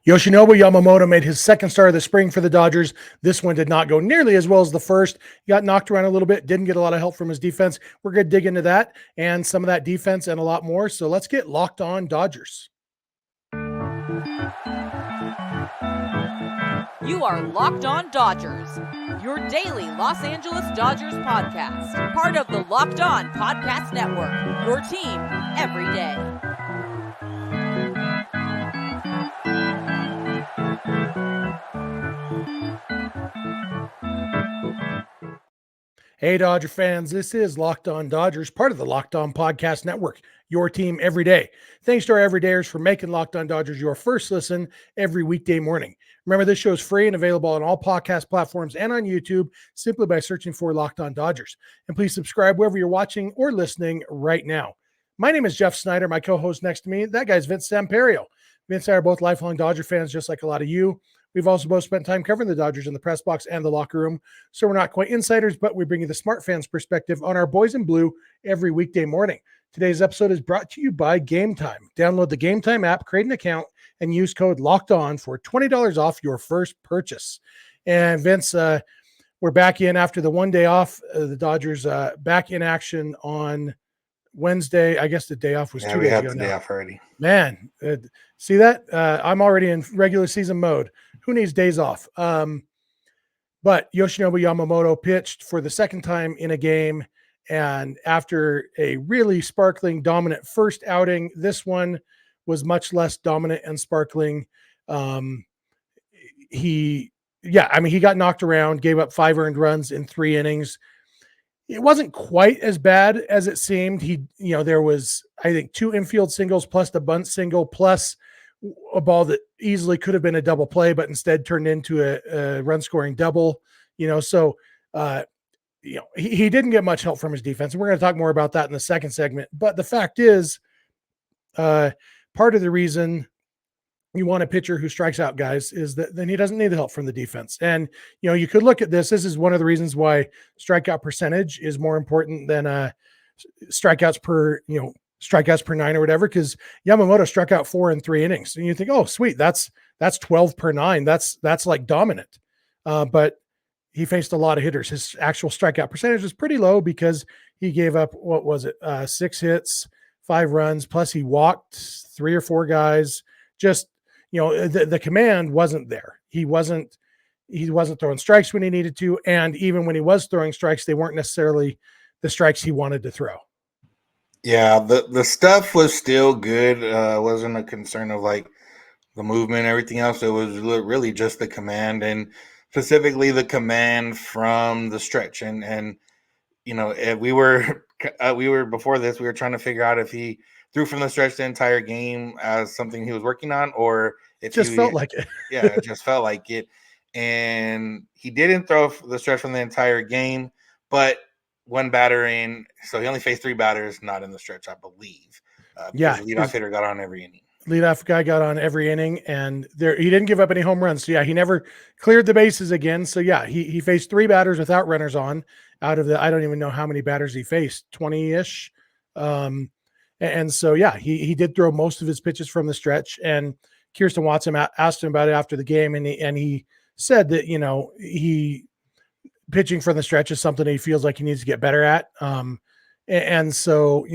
Yoshinobu Yamamoto made his second start of the spring for the Dodgers. This one did not go nearly as well as the first. He got knocked around a little bit, didn't get a lot of help from his defense. We're going to dig into that and some of that defense and a lot more. So let's get locked on Dodgers. You are Locked On Dodgers, your daily Los Angeles Dodgers podcast. Part of the Locked On Podcast Network, your team every day. Hey, Dodger fans, this is Locked On Dodgers, part of the Locked On Podcast Network, your team every day. Thanks to our everydayers for making Locked On Dodgers your first listen every weekday morning. Remember, this show is free and available on all podcast platforms and on YouTube simply by searching for Locked On Dodgers. And please subscribe wherever you're watching or listening right now. My name is Jeff Snyder. My co-host next to me, that guy's Vince Samperio. Vince and I are both lifelong Dodger fans, just like a lot of you. We've also both spent time covering the Dodgers in the press box and the locker room, so we're not quite insiders, but we bring you the smart fans perspective on our boys in blue every weekday morning. Today's episode is brought to you by Gametime. Download the Gametime app, create an account, and use code LOCKEDON for $20 off your first purchase. And Vince, we're back in after the one day off. The Dodgers back in action on Wednesday. I guess the day off was 2 days ago. We had the day off already. Man, see that? I'm already in regular season mode. Who needs days off? But Yoshinobu Yamamoto pitched for the second time in a game, and after a really sparkling, dominant first outing, this one was much less dominant and sparkling. He got knocked around, gave up 5 earned runs in 3 innings. It wasn't quite as bad as it seemed. There was, I think, 2 infield singles plus the bunt single plus a ball that easily could have been a double play, but instead turned into a run scoring double, he didn't get much help from his defense. And we're going to talk more about that in the second segment. But the fact is, part of the reason you want a pitcher who strikes out guys is that then he doesn't need the help from the defense. And, you could look at this. This is one of the reasons why strikeout percentage is more important than strikeouts per 9 or whatever, because Yamamoto struck out 4 in 3 innings. And you think, oh, sweet, that's 12 per 9. That's like dominant. But he faced a lot of hitters. His actual strikeout percentage was pretty low because he gave up, 6 hits, 5 runs, plus he walked 3 or 4 guys. Just, the command wasn't there. He wasn't throwing strikes when he needed to. And even when he was throwing strikes, they weren't necessarily the strikes he wanted to throw. Yeah, the stuff was still good. Wasn't a concern of like the movement and everything else. It was really just the command, and specifically the command from the stretch. And we were before this, we were trying to figure out if he threw from the stretch the entire game as something he was working on, or if it felt like it. Yeah, it just felt like it. And he didn't throw the stretch from the entire game, but one batter in, so he only faced 3 batters not in the stretch, I believe. The leadoff hitter got on every inning. Leadoff guy got on every inning, and he didn't give up any home runs. So he never cleared the bases again. So he faced 3 batters without runners on out of the, I don't even know how many batters he faced, 20-ish. And so he did throw most of his pitches from the stretch. And Kirsten Watson asked him about it after the game, and he said that he pitching from the stretch is something he feels like he needs to get better at. And so,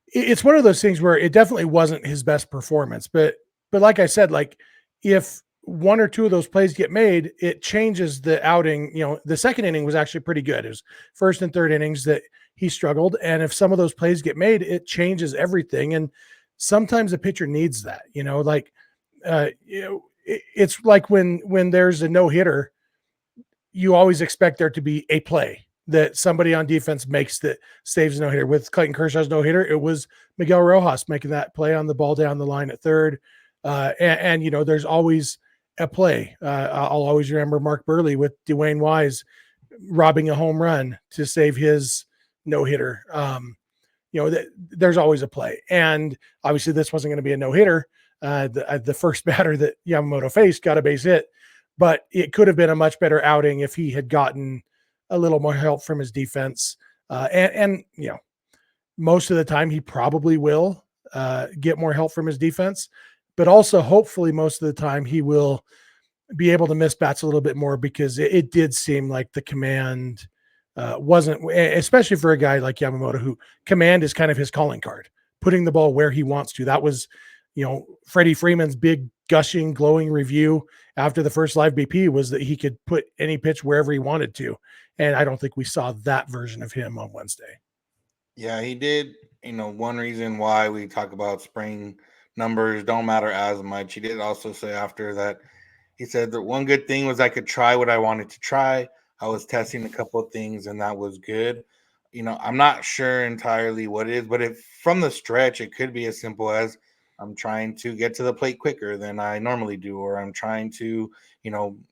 it's one of those things where it definitely wasn't his best performance, but like I said, like if 1 or 2 of those plays get made, it changes the outing. The second inning was actually pretty good. It was first and third innings that he struggled. And if some of those plays get made, it changes everything. And sometimes a pitcher needs that, it's like when there's a no hitter, you always expect there to be a play that somebody on defense makes that saves no hitter. With Clayton Kershaw's no hitter, it was Miguel Rojas making that play on the ball down the line at third. And there's always a play. I'll always remember Mark Burley with Dwayne Wise robbing a home run to save his no hitter. There's always a play. And obviously this wasn't going to be a no hitter. The first batter that Yamamoto faced got a base hit, but it could have been a much better outing if he had gotten a little more help from his defense. Most of the time he probably will get more help from his defense, but also hopefully most of the time he will be able to miss bats a little bit more, because it did seem like the command wasn't, especially for a guy like Yamamoto, who command is kind of his calling card, putting the ball where he wants to. That was, Freddie Freeman's big gushing, glowing review after the first live BP was that he could put any pitch wherever he wanted to. And I don't think we saw that version of him on Wednesday. Yeah, he did. One reason why we talk about spring numbers don't matter as much. He did also say after that, he said that one good thing was I could try what I wanted to try. I was testing a couple of things, and that was good. I'm not sure entirely what it is, but if from the stretch, it could be as simple as I'm trying to get to the plate quicker than I normally do, or I'm trying to,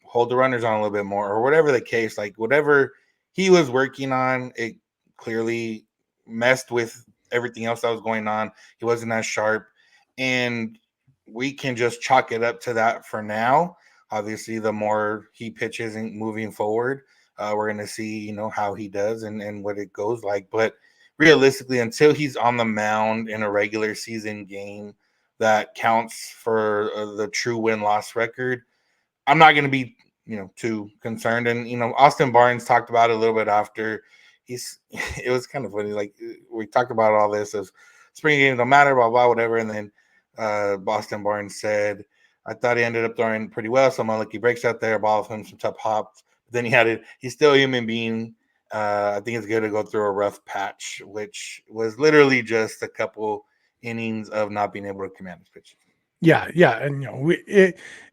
hold the runners on a little bit more, or whatever the case. Like whatever he was working on, it clearly messed with everything else that was going on. He wasn't as sharp, and we can just chalk it up to that for now. Obviously, the more he pitches and moving forward, we're going to see, how he does and what it goes like. But realistically, until he's on the mound in a regular season game that counts for the true win-loss record, I'm not going to be, too concerned. And, Austin Barnes talked about it a little bit after. It was kind of funny. Like, we talked about all this as spring games don't matter, blah, blah, whatever. And then Austin Barnes said, I thought he ended up throwing pretty well. Some unlucky breaks out there, ball of him, some tough hops. But then he's still a human being. I think it's good to go through a rough patch, which was literally just a couple innings of not being able to command his pitches. Yeah. And,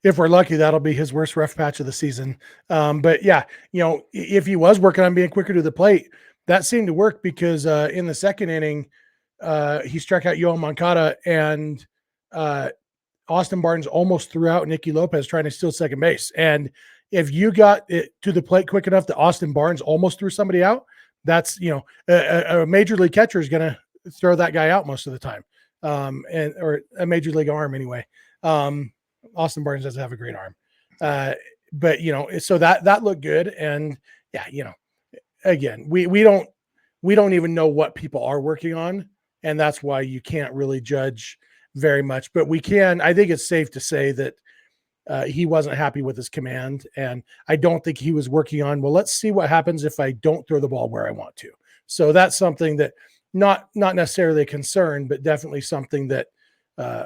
if we're lucky, that'll be his worst rough patch of the season. But yeah, if he was working on being quicker to the plate, that seemed to work, because in the second inning, he struck out Yoel Moncada, and Austin Barnes almost threw out Nicky Lopez trying to steal second base. And if you got it to the plate quick enough that Austin Barnes almost threw somebody out, that's, a major league catcher is going to throw that guy out most of the time. Or a major league arm anyway. Austin Barnes doesn't have a great arm. But so that looked good. And yeah, again, we don't even know what people are working on. And that's why you can't really judge very much, but I think it's safe to say that he wasn't happy with his command. And I don't think he was working on, well, let's see what happens if I don't throw the ball where I want to. So that's something that not necessarily a concern, but definitely something that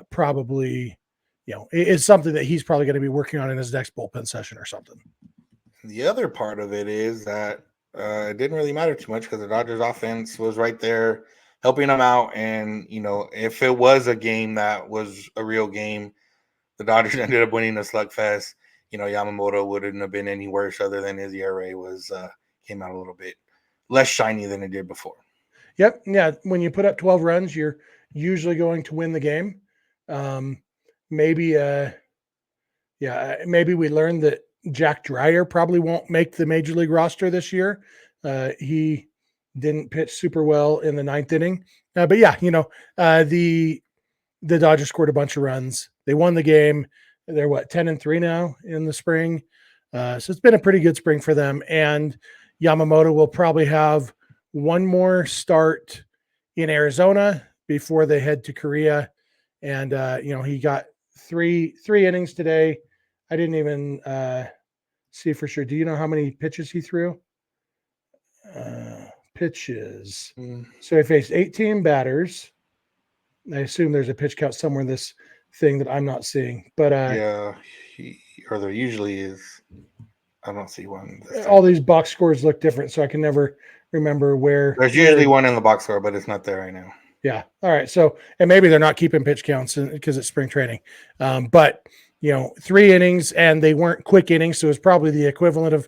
probably, is something that he's probably going to be working on in his next bullpen session or something. The other part of it is that it didn't really matter too much because the Dodgers offense was right there helping them out. And, if it was a game that was a real game, the Dodgers ended up winning the slugfest. Yamamoto wouldn't have been any worse other than his ERA came out a little bit less shiny than it did before. Yep. Yeah. When you put up 12 runs, you're usually going to win the game. Maybe we learned that Jack Dreyer probably won't make the major league roster this year. He didn't pitch super well in the ninth inning. But yeah, the Dodgers scored a bunch of runs. They won the game. They're 10-3 now in the spring. So it's been a pretty good spring for them. And Yamamoto will probably have one more start in Arizona before they head to Korea. And, he got three innings today. I didn't even see for sure. Do you know how many pitches he threw? Pitches. So he faced 18 batters. I assume there's a pitch count somewhere in this thing that I'm not seeing. But yeah, there usually is. I don't see one. All these box scores look different, so I can never remember where. There's usually one in the box score, but it's not there right now. Yeah. All right. So, and maybe they're not keeping pitch counts because it's spring training. But 3 innings, and they weren't quick innings, so it's probably the equivalent of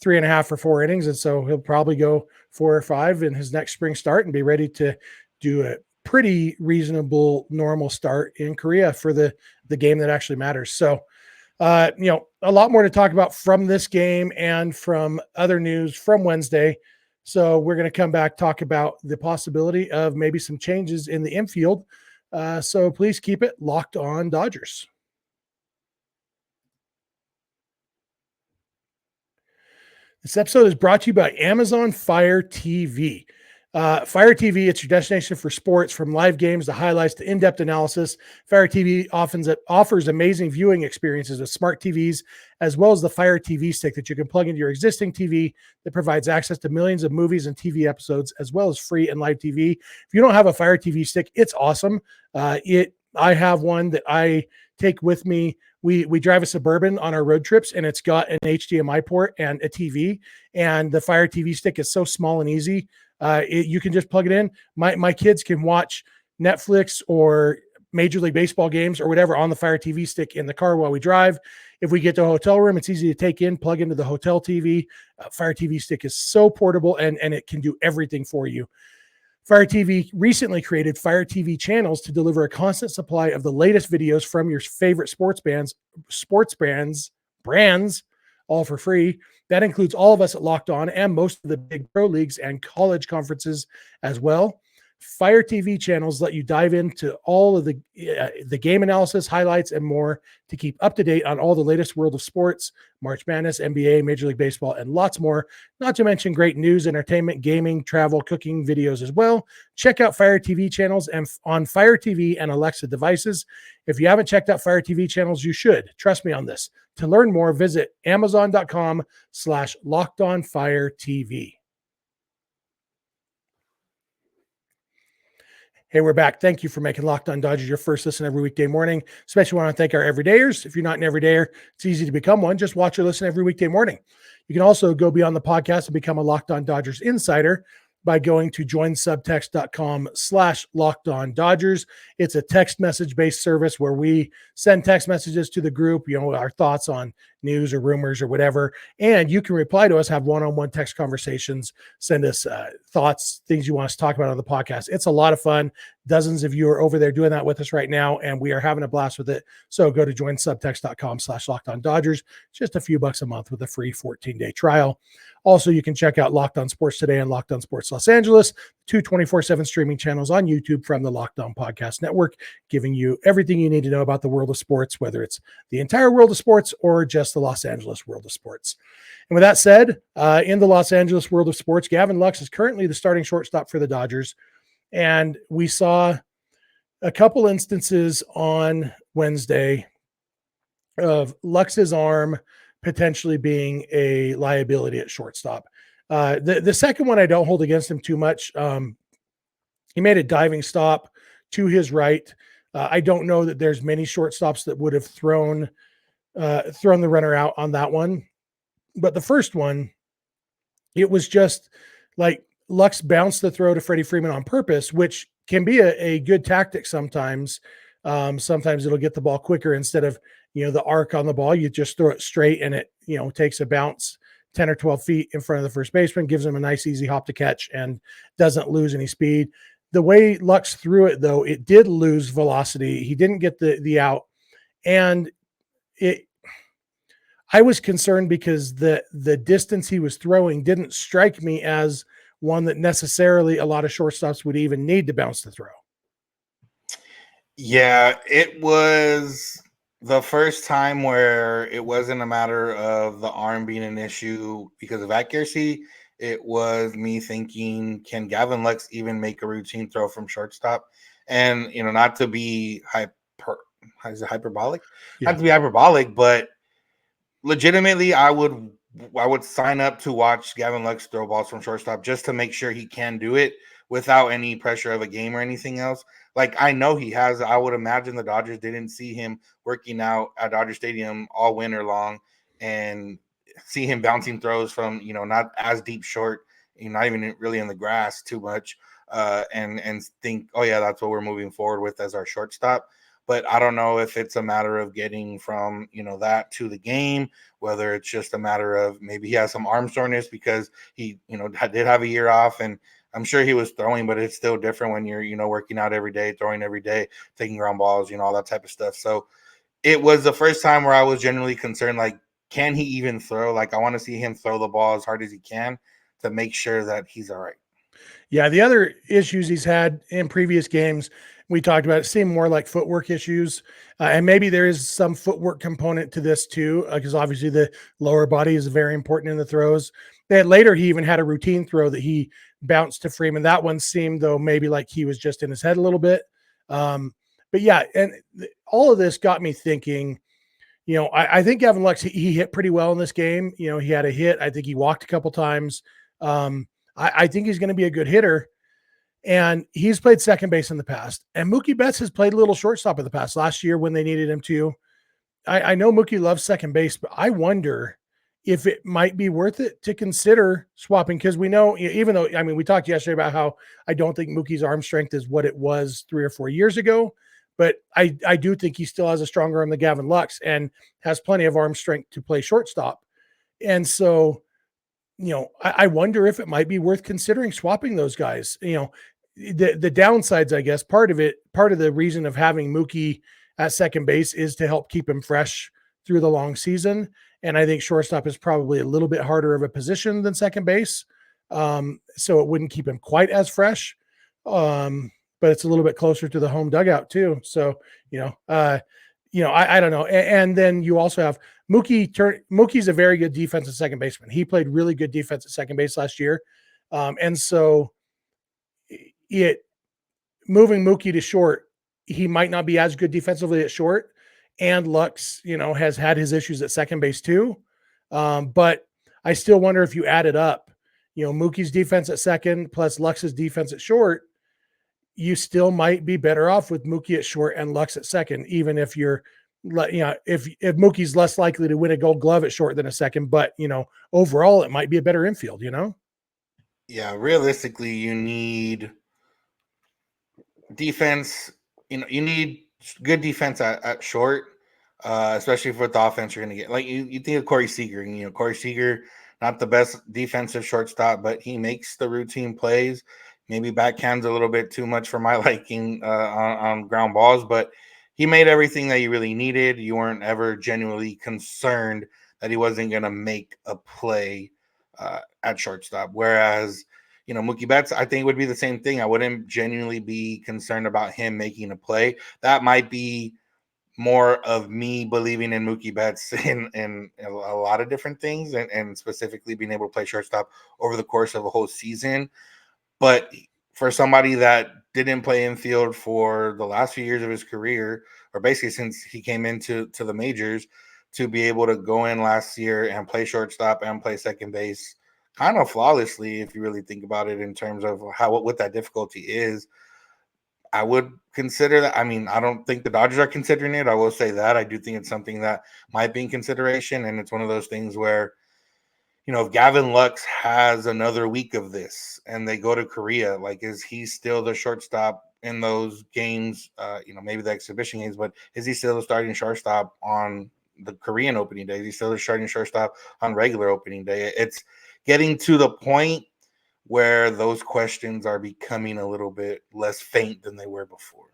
3.5 or 4 innings. And so he'll probably go 4 or 5 in his next spring start and be ready to do a pretty reasonable, normal start in Korea for the game that actually matters. So, a lot more to talk about from this game and from other news from Wednesday. So we're going to come back, talk about the possibility of maybe some changes in the infield. So please keep it locked on Dodgers. This episode is brought to you by Amazon Fire TV. Fire TV, it's your destination for sports, from live games to highlights to in-depth analysis. Fire TV often offers amazing viewing experiences with smart TVs, as well as the Fire TV stick that you can plug into your existing TV that provides access to millions of movies and TV episodes, as well as free and live TV. If you don't have a Fire TV stick, it's awesome. I have one that I take with me. We drive a Suburban on our road trips, and it's got an HDMI port and a TV, and the Fire TV stick is so small and easy. You can just plug it in. My kids can watch Netflix or Major League Baseball games or whatever on the Fire TV stick in the car while we drive. If we get to a hotel room, it's easy to take in, plug into the hotel TV. Fire TV stick is so portable, and it can do everything for you. Fire TV recently created Fire TV channels to deliver a constant supply of the latest videos from your favorite sports brands, all for free. That includes all of us at Locked On and most of the big pro leagues and college conferences as well. Fire TV channels let you dive into all of the game analysis, highlights, and more to keep up to date on all the latest world of sports, March Madness, NBA, Major League Baseball, and lots more. Not to mention great news, entertainment, gaming, travel, cooking videos as well. Check out Fire TV channels and on Fire TV and Alexa devices. If you haven't checked out Fire TV channels, you should. Trust me on this. To learn more, visit amazon.com/LockedOnFireTV. Hey, we're back. Thank you for making Locked On Dodgers your first listen every weekday morning. Especially want to thank our everydayers. If you're not an everydayer, it's easy to become one. Just watch or listen every weekday morning. You can also go beyond the podcast and become a Locked On Dodgers insider by going to joinsubtext.com/LockedOnDodgers. It's a text message-based service where we send text messages to the group, our thoughts on news or rumors or whatever. And you can reply to us, have one-on-one text conversations, send us thoughts, things you want us to talk about on the podcast. It's a lot of fun. Dozens of you are over there doing that with us right now, and we are having a blast with it. So go to joinsubtext.com/LockedOnDodgers. Just a few bucks a month with a free 14-day trial. Also, you can check out Locked On Sports Today and Locked On Sports Los Angeles, two 24/7 streaming channels on YouTube from the Locked On Podcast Network, giving you everything you need to know about the world of sports, whether it's the entire world of sports or just the Los Angeles world of sports. And with that said, in the Los Angeles world of sports, Gavin Lux is currently the starting shortstop for the Dodgers. And we saw a couple instances on Wednesday of Lux's arm potentially being a liability at shortstop. The second one I don't hold against him too much. He made a diving stop to his right. I don't know that there's many shortstops that would have thrown the runner out on that one. But the first one, it was just like Lux bounced the throw to Freddie Freeman on purpose, which can be a good tactic sometimes. Sometimes it'll get the ball quicker instead of, the arc on the ball. You just throw it straight and it, takes a bounce 10 or 12 feet in front of the first baseman, gives him a nice, easy hop to catch and doesn't lose any speed. The way Lux threw it, though, it did lose velocity. He didn't get the out. And I was concerned because the distance he was throwing didn't strike me as one that necessarily a lot of shortstops would even need to bounce the throw. Yeah, it was the first time where it wasn't a matter of the arm being an issue because of accuracy. It was me thinking, can Gavin Lux even make a routine throw from shortstop? And, not to be hyperbolic? Yeah. Not to be hyperbolic, but legitimately, I would sign up to watch Gavin Lux throw balls from shortstop just to make sure he can do it without any pressure of a game or anything else. Like, I know he has. I would imagine the Dodgers didn't see him working out at Dodger Stadium all winter long and see him bouncing throws from, not as deep short, not even really in the grass too much, and think, oh, yeah, that's what we're moving forward with as our shortstop. But I don't know if it's a matter of getting from, that to the game, whether it's just a matter of maybe he has some arm soreness because he, did have a year off, and I'm sure he was throwing, but it's still different when you're, working out every day, throwing every day, taking ground balls, all that type of stuff. So it was the first time where I was genuinely concerned, like, can he even throw? Like, I want to see him throw the ball as hard as he can to make sure that he's all right. Yeah, the other issues he's had in previous games, we talked about, it seemed more like footwork issues. And maybe there is some footwork component to this too, because obviously the lower body is very important in the throws. And later, he even had a routine throw that he bounce to Freeman. That one seemed, though, maybe like he was just in his head a little bit. But yeah, and all of this got me thinking, I think Gavin Lux, he hit pretty well in this game. He had a hit. I think he walked a couple times. I think he's going to be a good hitter. And he's played second base in the past. And Mookie Betts has played a little shortstop in the past. Last year when they needed him to. I know Mookie loves second base, but I wonder if it might be worth it to consider swapping, because we know, even though, we talked yesterday about how I don't think Mookie's arm strength is what it was 3 or 4 years ago, but I do think he still has a stronger arm than Gavin Lux and has plenty of arm strength to play shortstop. And so, I wonder if it might be worth considering swapping those guys. The downsides, I guess, part of the reason of having Mookie at second base is to help keep him fresh through the long season. And I think shortstop is probably a little bit harder of a position than second base. So it wouldn't keep him quite as fresh. But it's a little bit closer to the home dugout too. So, I don't know. And then you also have Mookie's a very good defensive second baseman. He played really good defense at second base last year. And so moving Mookie to short, he might not be as good defensively at short. And Lux, has had his issues at second base too. But I still wonder if you add it up, Mookie's defense at second plus Lux's defense at short, you still might be better off with Mookie at short and Lux at second, even if if Mookie's less likely to win a Gold Glove at short than a second, but overall it might be a better infield, Yeah, realistically, you need defense. You need good defense at short, especially for the offense you're going to get. Like you think of Corey Seager. Corey Seager, not the best defensive shortstop, but he makes the routine plays. Maybe backhands a little bit too much for my liking on ground balls, but he made everything that you really needed. You weren't ever genuinely concerned that he wasn't going to make a play at shortstop. Whereas, Mookie Betts, I think would be the same thing. I wouldn't genuinely be concerned about him making a play. That might be more of me believing in Mookie Betts in a lot of different things, and specifically being able to play shortstop over the course of a whole season. But for somebody that didn't play infield for the last few years of his career, or basically since he came into the majors, to be able to go in last year and play shortstop and play second base kind of flawlessly, if you really think about it in terms of what that difficulty is, I would consider that. I don't think the Dodgers are considering it. I will say that. I do think it's something that might be in consideration, and it's one of those things where, if Gavin Lux has another week of this and they go to Korea, is he still the shortstop in those games? Maybe the exhibition games, but is he still the starting shortstop on the Korean opening day? Is he still the starting shortstop on regular opening day? It's getting to the point where those questions are becoming a little bit less faint than they were before.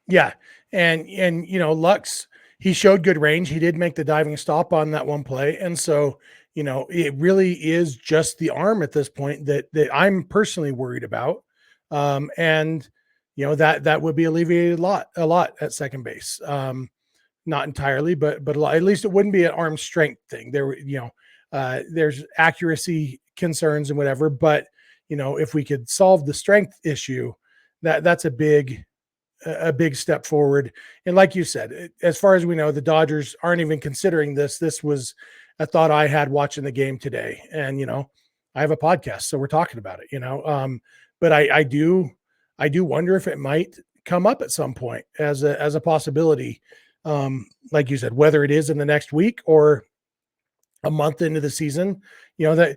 Yeah. And Lux, he showed good range. He did make the diving stop on that one play. And so, it really is just the arm at this point that I'm personally worried about. And that would be alleviated a lot at second base. Not entirely, but a lot. At least it wouldn't be an arm strength thing. There's accuracy concerns and whatever, but if we could solve the strength issue, that's a big step forward. And like you said, as far as we know, the Dodgers aren't even considering this. This was a thought I had watching the game today, and I have a podcast, so we're talking about it. But I do wonder if it might come up at some point as a possibility. Like you said, whether it is in the next week or a month into the season, that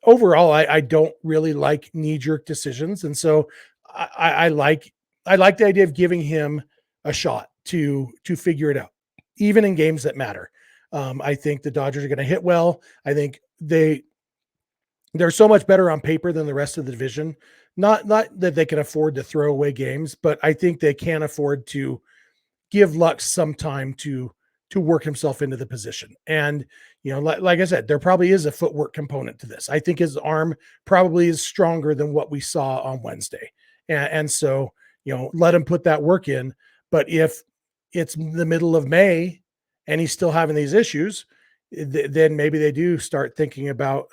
overall, I don't really like knee-jerk decisions. And so I like the idea of giving him a shot to figure it out, even in games that matter. I think the Dodgers are going to hit well. I think they're so much better on paper than the rest of the division. Not that they can afford to throw away games, but I think they can afford to give Lux some time to work himself into the position. And, like I said, there probably is a footwork component to this. I think his arm probably is stronger than what we saw on Wednesday. And so, let him put that work in. But if it's the middle of May and he's still having these issues, then maybe they do start thinking about,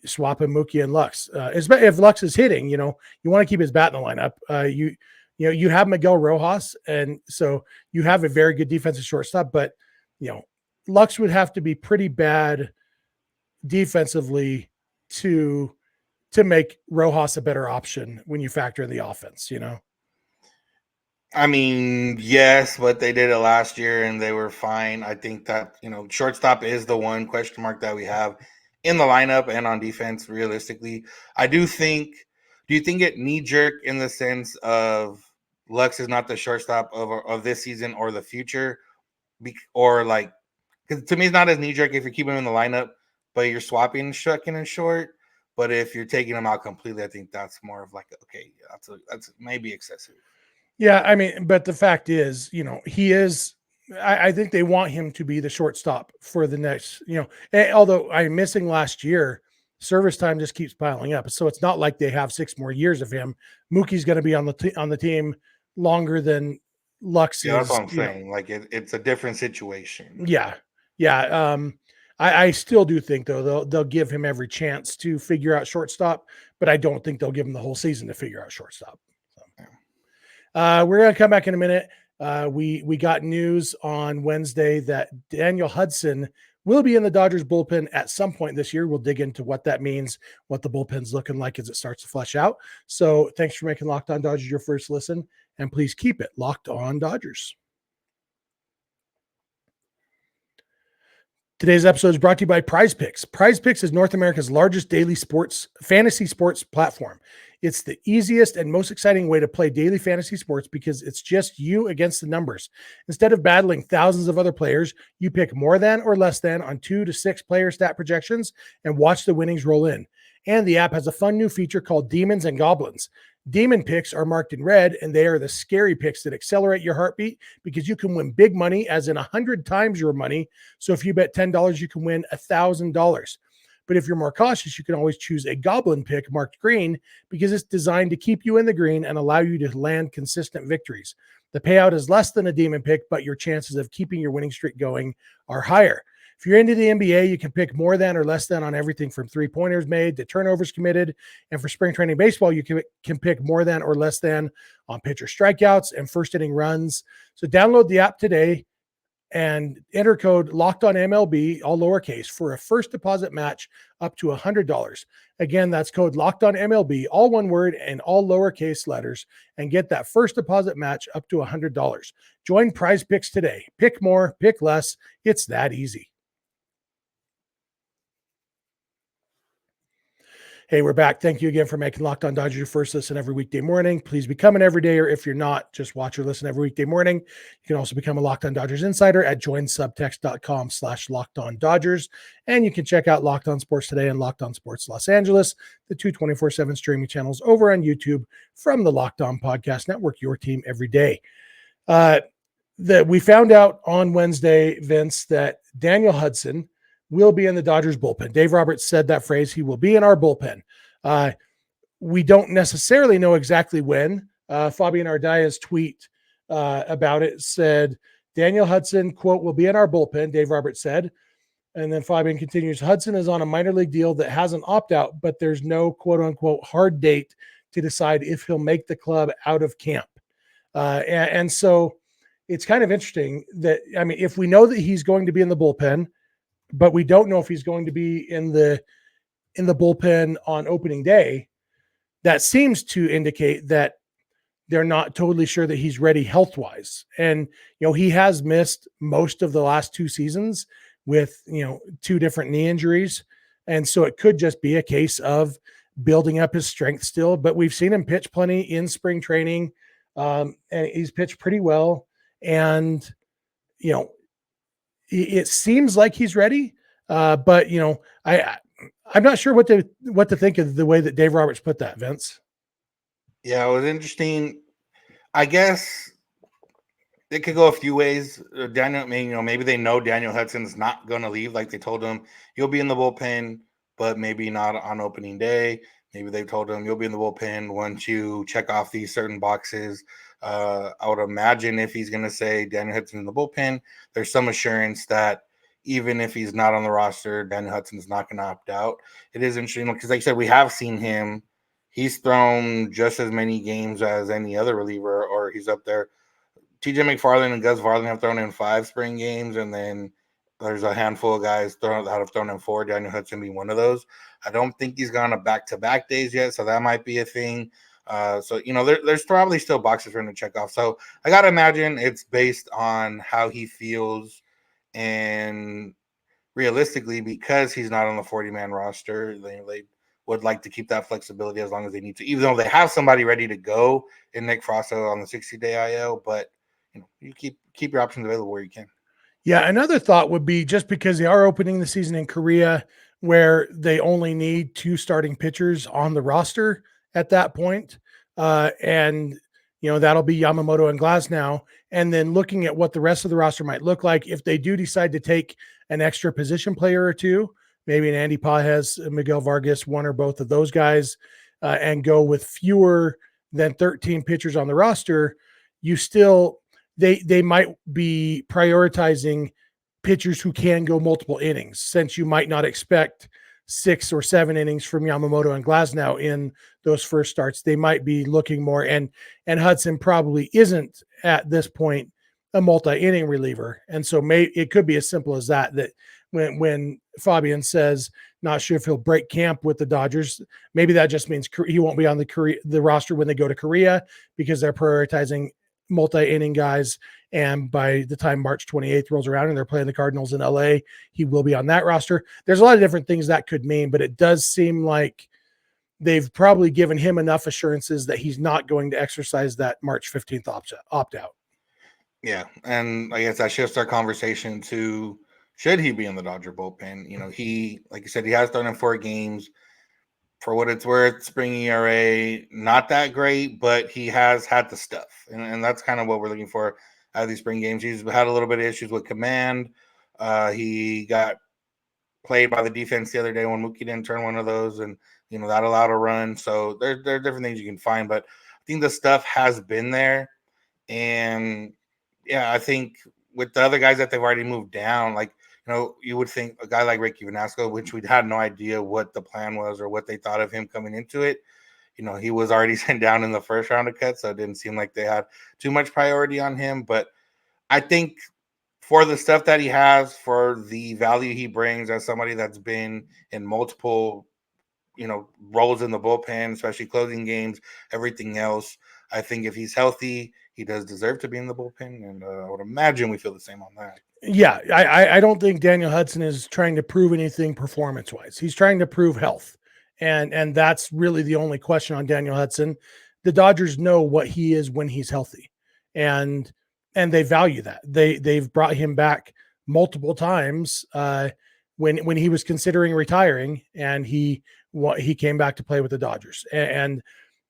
swap him Mookie and Lux. If Lux is hitting, you want to keep his bat in the lineup. You have Miguel Rojas, and so you have a very good defensive shortstop, but Lux would have to be pretty bad defensively to make Rojas a better option when you factor in the offense, I mean, yes, but they did it last year and they were fine. I think that, shortstop is the one question mark that we have in the lineup and on defense, realistically. Do you think it knee-jerk in the sense of Lux is not the shortstop of this season or the future? Or like, because to me, it's not as knee-jerk if you're keeping him in the lineup, but you're swapping second and short. But if you're taking him out completely, I think that's more of like, okay, that's maybe excessive. Yeah, I mean, but the fact is, he is. I think they want him to be the shortstop for the next, although I'm missing last year, service time just keeps piling up. So it's not like they have 6 more years of him. Mookie's going to be on the team longer than Lux Yeah, is. that's what I'm saying. Like it's a different situation. Yeah. I still do think though they'll give him every chance to figure out shortstop, but I don't think they'll give him the whole season to figure out shortstop. We're going to come back in a minute. We got news on Wednesday that Daniel Hudson will be in the Dodgers bullpen at some point this year. We'll dig into what that means, what the bullpen's looking like as it starts to flesh out. So thanks for making Locked On Dodgers your first listen, and please keep it Locked On Dodgers. Today's episode is brought to you by PrizePicks. PrizePicks is North America's largest daily fantasy sports platform. It's the easiest and most exciting way to play daily fantasy sports because it's just you against the numbers. Instead of battling thousands of other players, you pick more than or less than on 2 to 6 player stat projections and watch the winnings roll in. And the app has a fun new feature called Demons and Goblins. Demon picks are marked in red, and they are the scary picks that accelerate your heartbeat because you can win big money, as in 100 times your money. So if you bet $10, you can win $1,000. But if you're more cautious, you can always choose a goblin pick marked green because it's designed to keep you in the green and allow you to land consistent victories. The payout is less than a demon pick, but your chances of keeping your winning streak going are higher. If you're into the NBA, you can pick more than or less than on everything from 3-pointers made to turnovers committed. And for spring training baseball, you can pick more than or less than on pitcher strikeouts and first inning runs. So download the app today and enter code LOCKEDONMLB, all lowercase, for a first deposit match up to $100. Again, that's code LOCKEDONMLB, all one word and all lowercase letters, and get that first deposit match up to $100. Join PrizePicks today. Pick more, pick less. It's that easy. Hey, we're back. Thank you again for making Locked On Dodgers your first listen every weekday morning. Please become an everydayer. If you're not, just watch or listen every weekday morning. You can also become a Locked On Dodgers insider at joinsubtext.com/LockedOnDodgers. And you can check out Locked On Sports Today and Locked On Sports Los Angeles, the 2 24/7 streaming channels over on YouTube from the Locked On Podcast Network, your team every day. We found out on Wednesday, Vince, that Daniel Hudson will be in the Dodgers bullpen. Dave Roberts said that phrase, he will be in our bullpen. We don't necessarily know exactly when. Fabian Ardia's tweet about it said, Daniel Hudson, quote, will be in our bullpen, Dave Roberts said. And then Fabian continues, Hudson is on a minor league deal that has an opt-out, but there's no quote unquote hard date to decide if he'll make the club out of camp. And so it's kind of interesting that, I mean, if we know that he's going to be in the bullpen, but we don't know if he's going to be in the bullpen on opening day, that seems to indicate that they're not totally sure that he's ready health-wise. And, he has missed most of the last 2 seasons with, 2 different knee injuries. And so it could just be a case of building up his strength still, but we've seen him pitch plenty in spring training. And he's pitched pretty well. And, it seems like he's ready, but I'm not sure what to think of the way that Dave Roberts put that, Vince. Yeah, it was interesting. I guess it could go a few ways. Maybe they know Daniel Hudson's not going to leave. Like they told him, you'll be in the bullpen, but maybe not on opening day. Maybe they told him you'll be in the bullpen once you check off these certain boxes. I would imagine if he's going to say Daniel Hudson in the bullpen, there's some assurance that even if he's not on the roster, Daniel Hudson's not going to opt out. It is interesting because, like I said, we have seen him. He's thrown just as many games as any other reliever, or he's up there. TJ McFarland and Gus Varlin have thrown in 5 spring games, and then there's a handful of guys that have thrown in 4. Daniel Hudson being one of those. I don't think he's gone to back-to-back days yet, so that might be a thing. There's probably still boxes for him to check off. So I got to imagine it's based on how he feels, and realistically, because he's not on the 40-man roster, they would like to keep that flexibility as long as they need to, even though they have somebody ready to go in Nick Frosto on the 60-day IL. But you keep your options available where you can. Yeah, another thought would be, just because they are opening the season in Korea, where they only need 2 starting pitchers on the roster at that point, and that'll be Yamamoto and Glasnow. And then looking at what the rest of the roster might look like if they do decide to take an extra position player or 2, maybe an Andy Pages, Miguel Vargas, one or both of those guys, and go with fewer than 13 pitchers on the roster, they might be prioritizing pitchers who can go multiple innings, since you might not expect 6 or 7 innings from Yamamoto and Glasnow in those first starts. They might be looking more, and Hudson probably isn't at this point a multi-inning reliever. And so it could be as simple as that when Fabian says not sure if he'll break camp with the Dodgers, maybe that just means he won't be on the roster when they go to Korea, because they're prioritizing multi-inning guys. And by the time March 28th rolls around and they're playing the Cardinals in LA, he will be on that roster. There's a lot of different things that could mean, but it does seem like they've probably given him enough assurances that he's not going to exercise that March 15th opt out. Yeah. And I guess that shifts our conversation to, should he be in the Dodger bullpen? He, like you said, he has thrown in 4 games. For what it's worth, spring ERA, not that great, but he has had the stuff. And that's kind of what we're looking for out of these spring games. He's had a little bit of issues with command. He got played by the defense the other day when Mookie didn't turn one of those, and, that allowed a run. So there are different things you can find, but I think the stuff has been there. And, yeah, I think with the other guys that they've already moved down, like, you would think a guy like Ricky Vanasco, which we'd had no idea what the plan was or what they thought of him coming into it. He was already sent down in the first round of cuts, so it didn't seem like they had too much priority on him. But I think for the stuff that he has, for the value he brings as somebody that's been in multiple, roles in the bullpen, especially closing games, everything else, I think if he's healthy, he does deserve to be in the bullpen. And I would imagine we feel the same on that. Yeah, I don't think Daniel Hudson is trying to prove anything performance-wise. He's trying to prove health. And that's really the only question on Daniel Hudson. The Dodgers know what he is when he's healthy. And they value that. They've brought him back multiple times when he was considering retiring, and he came back to play with the Dodgers. And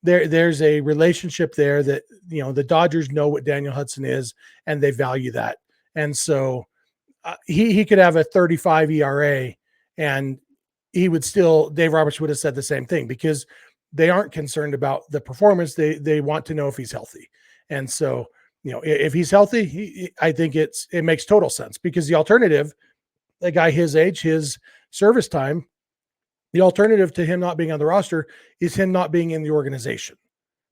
there's a relationship there that, the Dodgers know what Daniel Hudson is, and they value that. And so he could have a 35 ERA, and he would still, Dave Roberts would have said the same thing, because they aren't concerned about the performance. They want to know if he's healthy. And so, if he's healthy, I think it makes total sense, because the alternative, a guy his age, his service time, the alternative to him not being on the roster is him not being in the organization.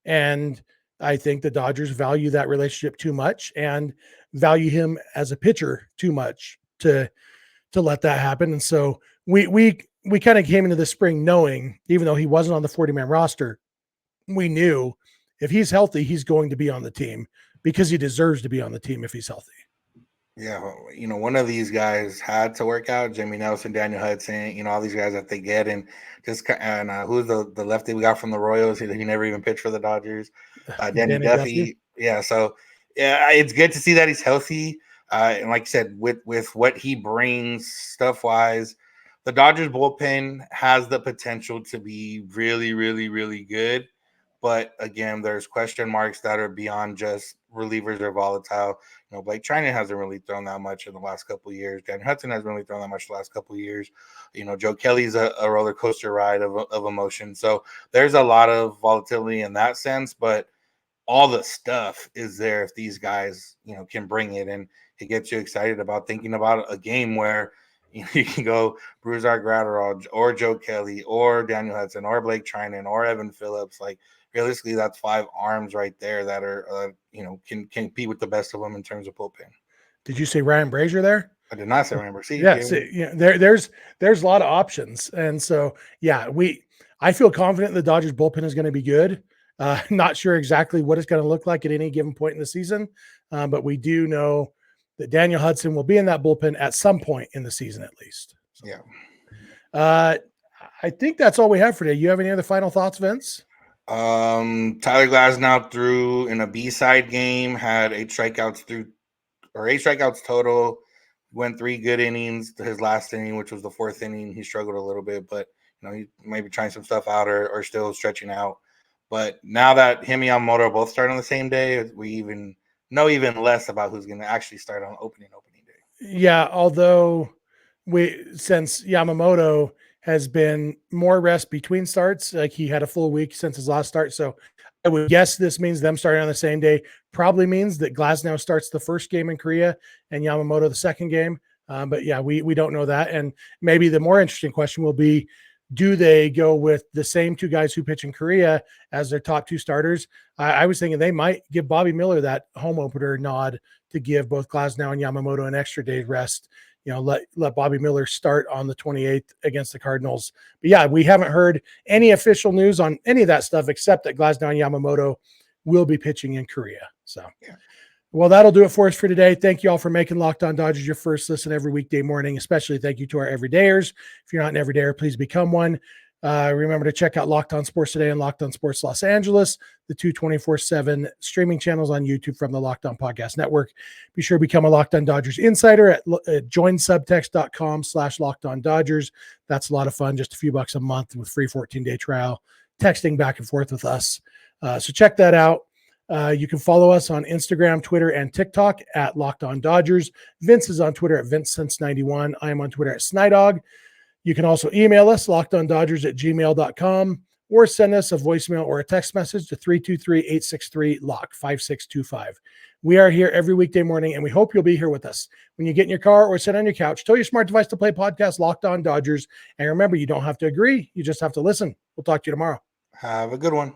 And I think the Dodgers value that relationship too much, and value him as a pitcher too much to let that happen. And so we kind of came into the spring knowing, even though he wasn't on the 40-man roster, we knew if he's healthy, he's going to be on the team, because he deserves to be on the team if he's healthy. Yeah, one of these guys had to work out. Jimmy Nelson, Daniel Hudson, all these guys that they get, and who's the lefty we got from the Royals? He never even pitched for the Dodgers. Danny Duffy. Yeah, so yeah, it's good to see that he's healthy. And like I said, with what he brings stuff wise, the Dodgers bullpen has the potential to be really, really, really good. But again, there's question marks that are beyond just relievers are volatile. Blake Treinen hasn't really thrown that much in the last couple of years. Dan Hudson hasn't really thrown that much the last couple of years. Joe Kelly's a roller coaster ride of emotion. So there's a lot of volatility in that sense. But all the stuff is there if these guys, can bring it, and it gets you excited about thinking about a game where you can go Brusar Gratterall or Joe Kelly or Daniel Hudson or Blake Trinan or Evan Phillips. Like, realistically, that's 5 arms right there that are, can compete with the best of them in terms of bullpen. Did you say Ryan Brazier there? I did not say Ryan Brazier. Yeah, there's a lot of options, and so I feel confident the Dodgers bullpen is going to be good. Not sure exactly what it's going to look like at any given point in the season, but we do know that Daniel Hudson will be in that bullpen at some point in the season, at least. So, yeah. I think that's all we have for today. You have any other final thoughts, Vince? Tyler Glasnow threw in a B-side game, had 8 strikeouts total, went 3 good innings. His last inning, which was the 4th inning, he struggled a little bit, but he might be trying some stuff out or still stretching out. But now that him and Yamamoto both start on the same day, we know even less about who's going to actually start on opening day. Yeah, although since Yamamoto has been more rest between starts, like he had a full week since his last start, so I would guess this means them starting on the same day. Probably means that Glasnow starts the first game in Korea and Yamamoto the second game. But yeah, we don't know that. And maybe the more interesting question will be, do they go with the same 2 guys who pitch in Korea as their top 2 starters? I was thinking they might give Bobby Miller that home opener nod to give both Glasnow and Yamamoto an extra day's rest. Let Bobby Miller start on the 28th against the Cardinals. But yeah, we haven't heard any official news on any of that stuff except that Glasnow and Yamamoto will be pitching in Korea. So, well, that'll do it for us for today. Thank you all for making Locked On Dodgers your first listen every weekday morning. Especially thank you to our everydayers. If you're not an everydayer, please become one. Remember to check out Locked On Sports Today and Locked On Sports Los Angeles, the 2 24/7 streaming channels on YouTube from the Locked On Podcast Network. Be sure to become a Locked On Dodgers insider at joinsubtext.com/LockedOnDodgers. That's a lot of fun, just a few bucks a month with free 14-day trial, texting back and forth with us. So check that out. You can follow us on Instagram, Twitter, and TikTok at Locked On Dodgers. Vince is on Twitter at VinceSense91. I am on Twitter at Snydog. You can also email us, lockedondodgers@gmail.com, or send us a voicemail or a text message to 323-863-LOCK 5625. We are here every weekday morning, and we hope you'll be here with us. When you get in your car or sit on your couch, tell your smart device to play podcast Locked On Dodgers. And remember, you don't have to agree. You just have to listen. We'll talk to you tomorrow. Have a good one.